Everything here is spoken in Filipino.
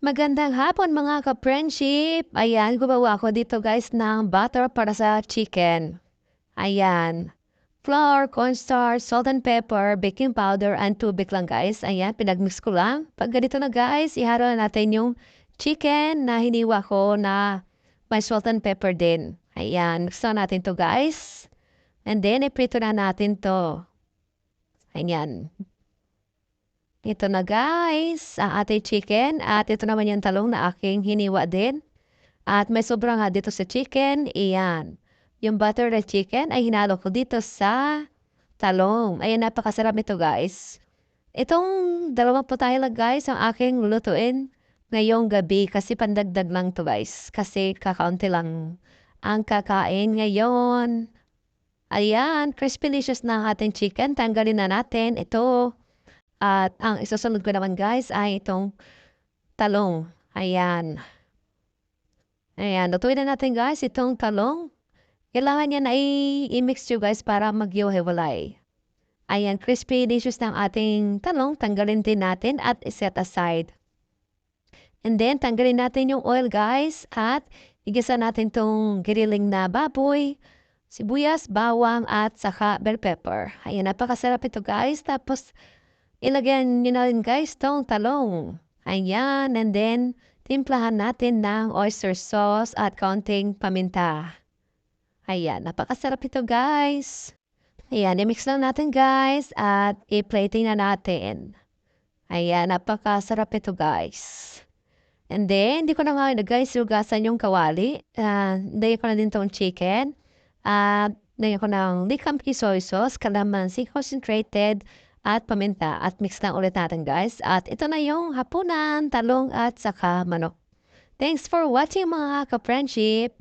Magandang hapon mga ka-friendship. Ayan, gumawa ako dito guys ng butter para sa chicken. Ayan. Flour, cornstarch, salt and pepper, baking powder, and tubig lang guys. Ayan, pinagmix ko lang. Pag ganito na guys, ihalo na natin yung chicken na hiniwa ko na may salt and pepper din. Ayan, mix na natin to guys. And then, iprito na natin to. Ayan. Ito na guys, ang ating chicken at ito naman yung talong na aking hiniwa din. At may sobra nga dito sa chicken, iyan. Yung butter na chicken ay hinalo ko dito sa talong. Ayan, napakasarap ito guys. Itong dalawang tayo lang guys ang aking lutuin ngayong gabi kasi pandagdag lang to guys. Kasi kakaunti lang ang kakain ngayon. Ayan, crispy delicious na ang ating chicken. Tanggalin na natin ito. At ang isusunod ko naman guys ay itong talong. Ayan. Ayan, lutuin na natin guys itong talong. Kailangan niya na i-mix nyo guys para maghiwa-hiwalay. Ayan, crispy delicious ng ating talong. Tanggalin din natin at set aside. And then, tanggalin natin yung oil guys at igisa natin itong giniling na baboy, sibuyas, bawang at saka bell pepper. Ayan, napakasarap ito guys. Tapos, ilagyan nyo na rin guys tong talong. Ayan, and then timplahan natin ng oyster sauce at konting paminta. Ayan, napakasarap ito guys. Ayan, i-mix lang natin guys at i-plating na natin. Ayan, napakasarap ito guys. And then, hindi ko na nga guys lugasan yung kawali. Lagyan ko na din tong chicken. Lagyan ko ng likampi soy sauce, calamansi concentrated, at paminta at mix lang ulit natin guys. At ito na yung hapunan, talong at saka manok. Thanks for watching mga ka-friendship!